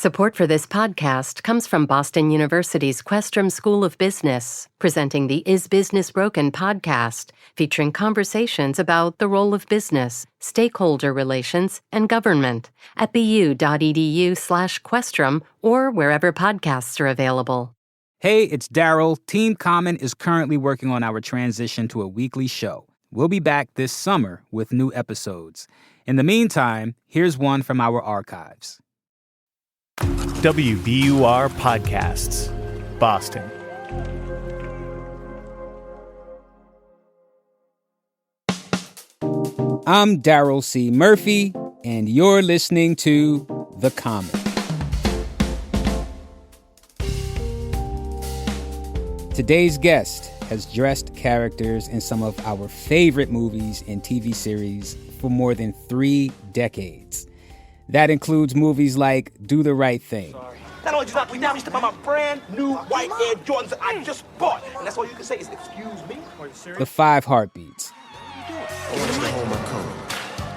Support for this podcast comes from Boston University's Questrom School of Business, presenting the Is Business Broken podcast, featuring conversations about the role of business, stakeholder relations, and government at bu.edu/Questrom or wherever podcasts are available. Hey, it's Daryl. Team Common is currently working on our transition to a weekly show. We'll be back this summer with new episodes. In the meantime, here's one from our archives. WBUR Podcasts, Boston. I'm Daryl C. Murphy, and you're listening to The Common. Today's guest has dressed characters in some of our favorite movies and TV series for more than 3 decades. That includes movies like Do the Right Thing. Not only did you knock me down, you stepped on my brand new white Air Jordans that I just bought. And that's all you can say is, excuse me? Are you serious? The 5 Heartbeats. I want you to hold my coat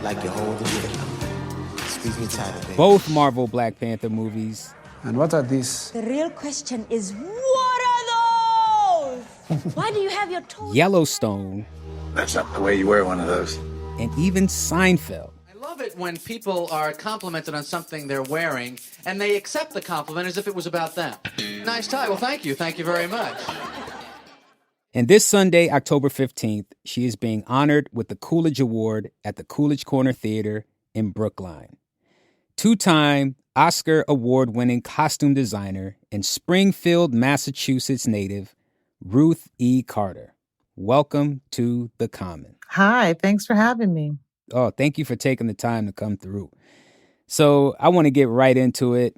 like you hold the rhythm. Squeeze me tighter, baby. Both Marvel Black Panther movies. And what are these? The real question is, what are those? Why do you have your toes? Yellowstone. That's not the way you wear one of those. And even Seinfeld. I love it when people are complimented on something they're wearing and they accept the compliment as if it was about them. Nice tie. Well, thank you. Thank you very much. And this Sunday, October 15th, she is being honored with the Coolidge Award at the Coolidge Corner Theatre in Brookline. 2-time Oscar award-winning costume designer and Springfield, Massachusetts native, Ruth E. Carter. Welcome to The Common. Hi, thanks for having me. Oh, thank you for taking the time to come through. So I want to get right into it.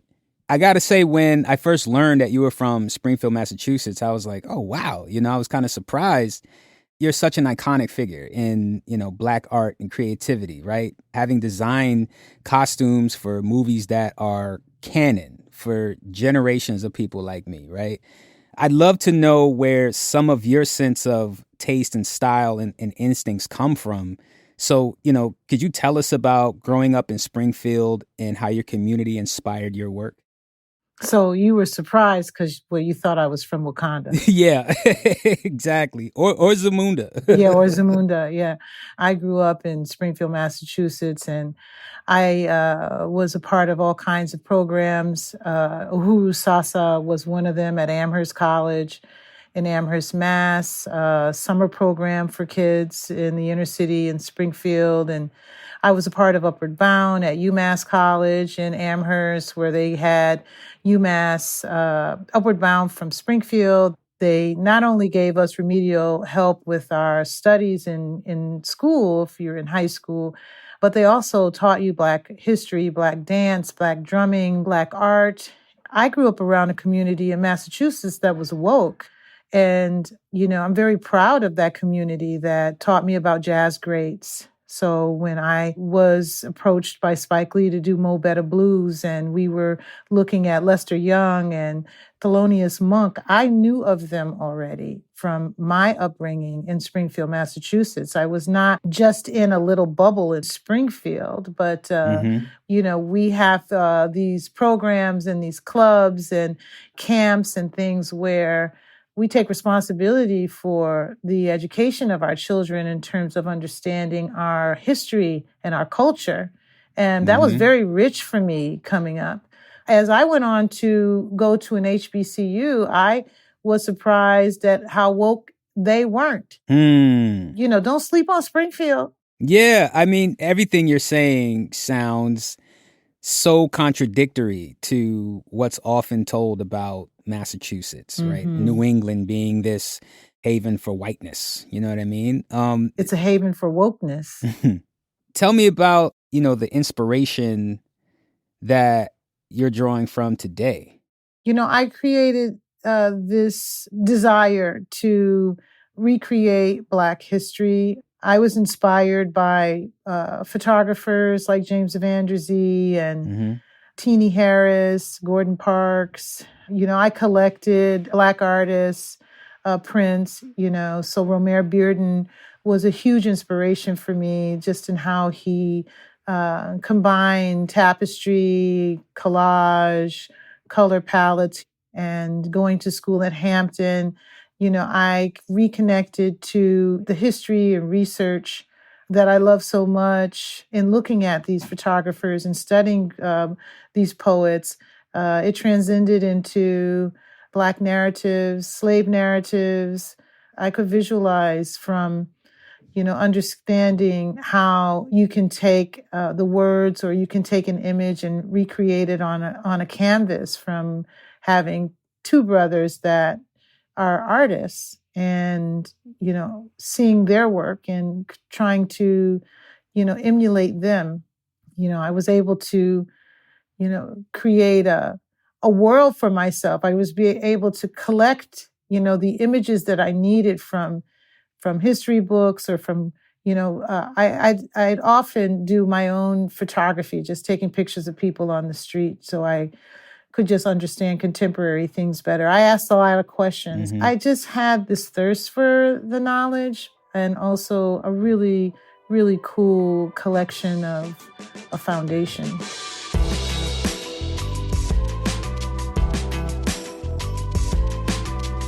I got to say, when I first learned that you were from Springfield, Massachusetts, I was like, oh, wow. I was kind of surprised. You're such an iconic figure in, Black art and creativity, right? Having designed costumes for movies that are canon for generations of people like me, right? I'd love to know where some of your sense of taste and style and instincts come from. So, could you tell us about growing up in Springfield and how your community inspired your work? So you were surprised because, you thought I was from Wakanda. Yeah, exactly. Or Zamunda. Yeah, or Zamunda, yeah. I grew up in Springfield, Massachusetts, and I was a part of all kinds of programs. Uhuru Sasa was one of them at Amherst College in Amherst, Mass. Summer program for kids in the inner city in Springfield. And I was a part of Upward Bound at UMass College in Amherst, where they had UMass Upward Bound from Springfield. They not only gave us remedial help with our studies in school, if you're in high school, but they also taught you Black history, Black dance, Black drumming, Black art. I grew up around a community in Massachusetts that was woke. And, I'm very proud of that community that taught me about jazz greats. So when I was approached by Spike Lee to do Mo Better Blues, and we were looking at Lester Young and Thelonious Monk, I knew of them already from my upbringing in Springfield, Massachusetts. I was not just in a little bubble in Springfield, but, we have these programs and these clubs and camps and things where we take responsibility for the education of our children in terms of understanding our history and our culture. And that was very rich for me coming up. As I went on to go to an HBCU, I was surprised at how woke they weren't. Don't sleep on Springfield. Yeah, everything you're saying sounds so contradictory to what's often told about Massachusetts, right? New England being this haven for whiteness. You know what I mean? It's a haven for wokeness. Tell me about, the inspiration that you're drawing from today. I created this desire to recreate Black history. I was inspired by photographers like James Vanderzee and Teenie Harris, Gordon Parks. I collected Black artists, Prince, so Romare Bearden was a huge inspiration for me just in how he combine tapestry, collage, color palettes, and going to school at Hampton, I reconnected to the history and research that I love so much in looking at these photographers and studying these poets. It transcended into Black narratives, slave narratives. I could visualize from understanding how you can take the words, or you can take an image and recreate it on a canvas, from having two brothers that are artists and, seeing their work and trying to, emulate them. I was able to, create a world for myself. I was able to collect, the images that I needed from history books, or from, I'd often do my own photography, just taking pictures of people on the street so I could just understand contemporary things better. I asked a lot of questions. I just had this thirst for the knowledge, and also a really, really cool collection of a foundation.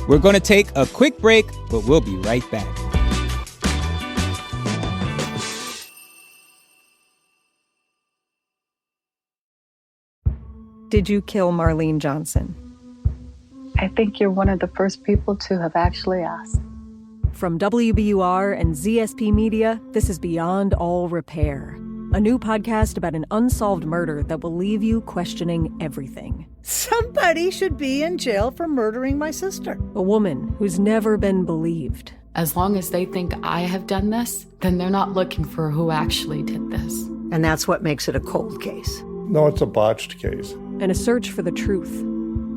We're going to take a quick break, but we'll be right back. Did you kill Marlene Johnson? I think you're one of the first people to have actually asked. From WBUR and ZSP Media, this is Beyond All Repair, a new podcast about an unsolved murder that will leave you questioning everything. Somebody should be in jail for murdering my sister. A woman who's never been believed. As long as they think I have done this, then they're not looking for who actually did this. And that's what makes it a cold case. No, it's a botched case. And a search for the truth,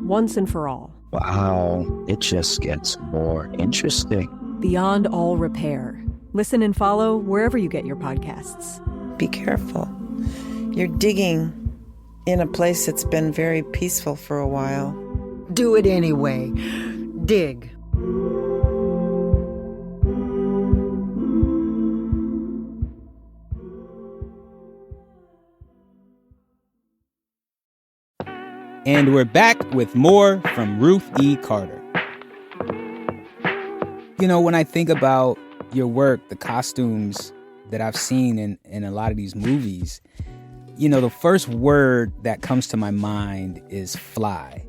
once and for all. Wow, it just gets more interesting. Beyond All Repair. Listen and follow wherever you get your podcasts. Be careful. You're digging in a place that's been very peaceful for a while. Do it anyway. Dig. And we're back with more from Ruth E. Carter. When I think about your work, the costumes that I've seen in a lot of these movies, the first word that comes to my mind is fly.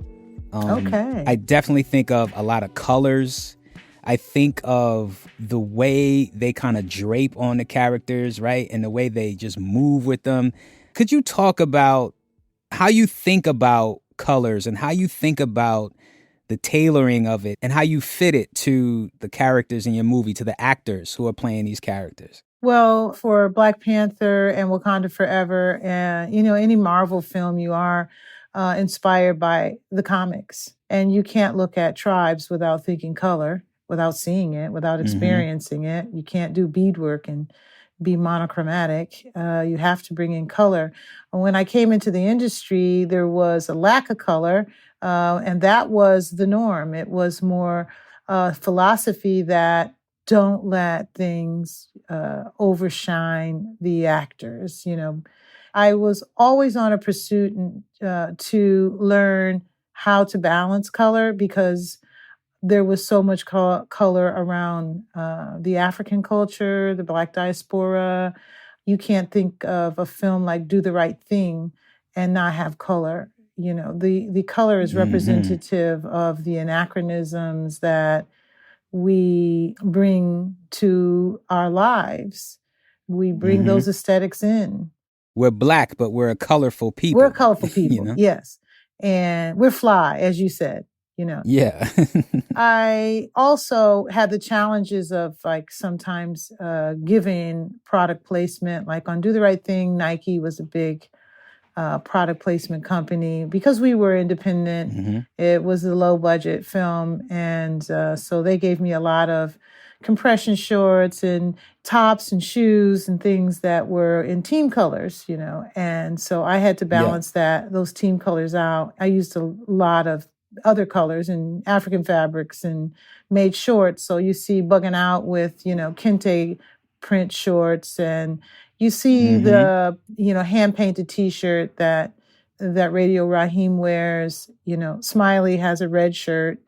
Okay. I definitely think of a lot of colors. I think of the way they kind of drape on the characters, right? And the way they just move with them. Could you talk about how you think about colors and how you think about the tailoring of it and how you fit it to the characters in your movie, to the actors who are playing these characters? Well, for Black Panther and Wakanda Forever, and any Marvel film, you are inspired by the comics, and you can't look at tribes without thinking color, without seeing it, without experiencing it. You can't do beadwork and be monochromatic. You have to bring in color. When I came into the industry, there was a lack of color, and that was the norm. It was more philosophy that don't let things overshine the actors. I was always on a pursuit to learn how to balance color, because there was so much color around the African culture, the Black diaspora. You can't think of a film like Do the Right Thing and not have color. The color is representative of the anachronisms that we bring to our lives. We bring those aesthetics in. We're Black, but we're a colorful people. We're colorful people, yes. And we're fly, as you said. Yeah. I also had the challenges of sometimes giving product placement, like on Do the Right Thing. Nike was a big product placement company because we were independent. It was a low budget film. And so they gave me a lot of compression shorts and tops and shoes and things that were in team colors, and so I had to balance those team colors out. I used a lot of other colors and African fabrics and made shorts. So you see Bugging Out with, kente print shorts and, You see the, hand-painted T-shirt that Radio Raheem wears. Smiley has a red shirt.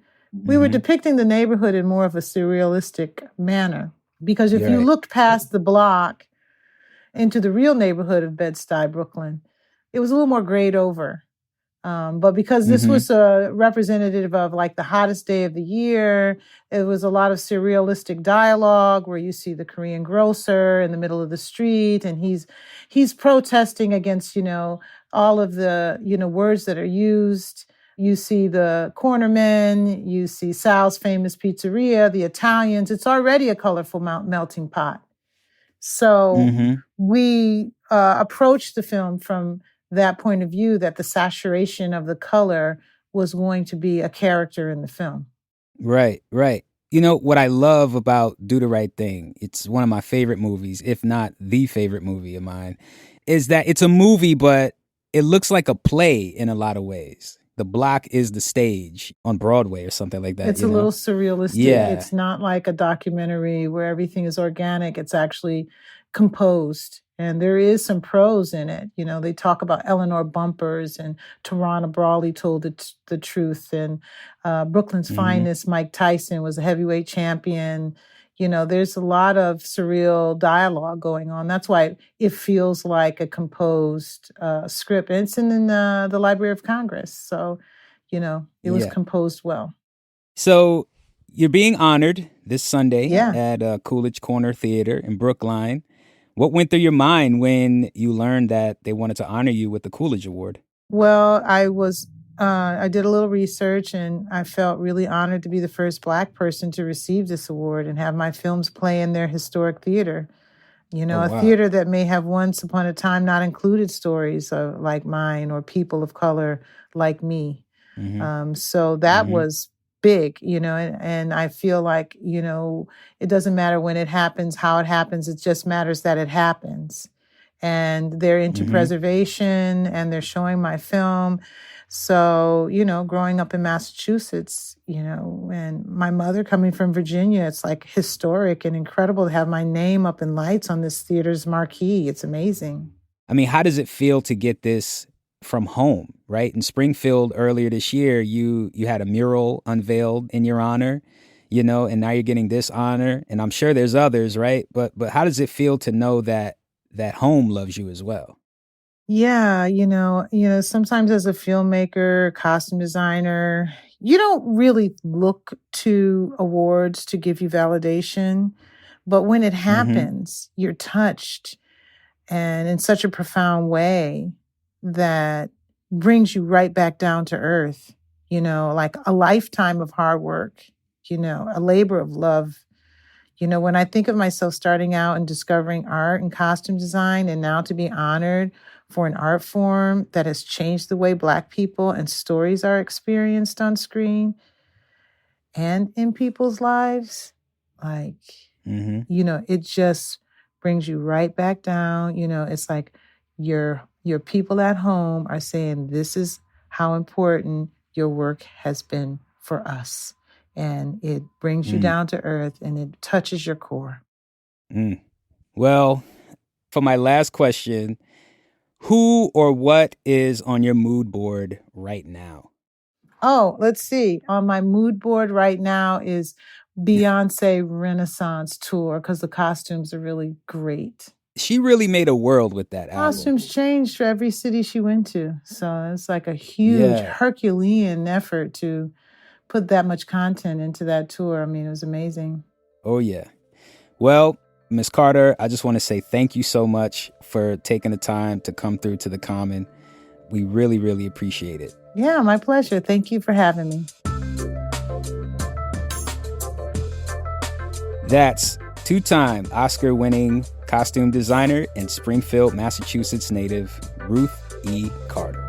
We were depicting the neighborhood in more of a surrealistic manner. Because if you looked past the block into the real neighborhood of Bed-Stuy, Brooklyn, it was a little more grayed over. But because this was a representative of like the hottest day of the year, it was a lot of surrealistic dialogue where you see the Korean grocer in the middle of the street, and he's protesting against, all of the, words that are used. You see the cornermen, you see Sal's famous pizzeria, the Italians. It's already a colorful melting pot. So we approached the film from that point of view, that the saturation of the color was going to be a character in the film. Right. What I love about Do the Right Thing, it's one of my favorite movies, if not the favorite movie of mine, is that it's a movie, but it looks like a play in a lot of ways. The block is the stage on Broadway or something like that. It's a little surrealistic. Yeah. It's not like a documentary where everything is organic. It's actually composed. And there is some prose in it. They talk about Eleanor Bumpers, and Tarana Brawley told the truth. And Brooklyn's finest, Mike Tyson, was a heavyweight champion. There's a lot of surreal dialogue going on. That's why it feels like a composed script. And it's in the Library of Congress. So, it was composed well. So you're being honored this Sunday at Coolidge Corner Theatre in Brookline. What went through your mind when you learned that they wanted to honor you with the Coolidge Award? Well, I did a little research, and I felt really honored to be the first Black person to receive this award and have my films play in their historic theater. A theater that may have once upon a time not included stories like mine or people of color like me. So that was big, and I feel like, it doesn't matter when it happens, how it happens. It just matters that it happens. And they're into preservation, and they're showing my film. So, growing up in Massachusetts, and my mother coming from Virginia, it's like historic and incredible to have my name up in lights on this theater's marquee. It's amazing. I mean, how does it feel to get this from home, right? In Springfield earlier this year, you had a mural unveiled in your honor, and now you're getting this honor, and I'm sure there's others, right? But how does it feel to know that home loves you as well? Yeah, sometimes as a filmmaker, costume designer, you don't really look to awards to give you validation, but when it happens, you're touched, and in such a profound way that brings you right back down to earth, like a lifetime of hard work, a labor of love. When I think of myself starting out and discovering art and costume design, and now to be honored for an art form that has changed the way Black people and stories are experienced on screen and in people's lives, it just brings you right back down. It's like your people at home are saying, this is how important your work has been for us. And it brings you down to earth, and it touches your core. Well, for my last question, who or what is on your mood board right now? Oh, let's see. On my mood board right now is Beyonce Renaissance Tour, because the costumes are really great. She really made a world with that album. Costumes changed for every city she went to. So it's like a huge Herculean effort to put that much content into that tour. I mean, it was amazing. Oh, yeah. Well, Ms. Carter, I just want to say thank you so much for taking the time to come through to the Common. We really, really appreciate it. Yeah, my pleasure. Thank you for having me. That's two-time Oscar-winning costume designer and Springfield, Massachusetts native, Ruth E. Carter.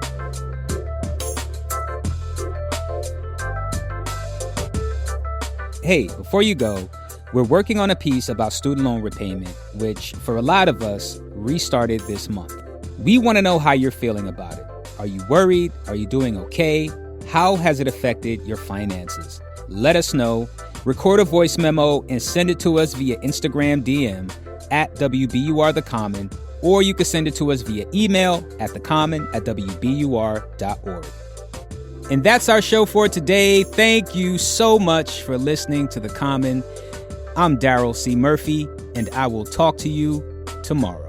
Hey, before you go, we're working on a piece about student loan repayment, which, for a lot of us, restarted this month. We want to know how you're feeling about it. Are you worried? Are you doing okay? How has it affected your finances? Let us know. Record a voice memo and send it to us via Instagram DM at WBUR The Common, or you can send it to us via email at thecommon@wbur.org. And that's our show for today. Thank you so much for listening to The Common. I'm Daryl C. Murphy, and I will talk to you tomorrow.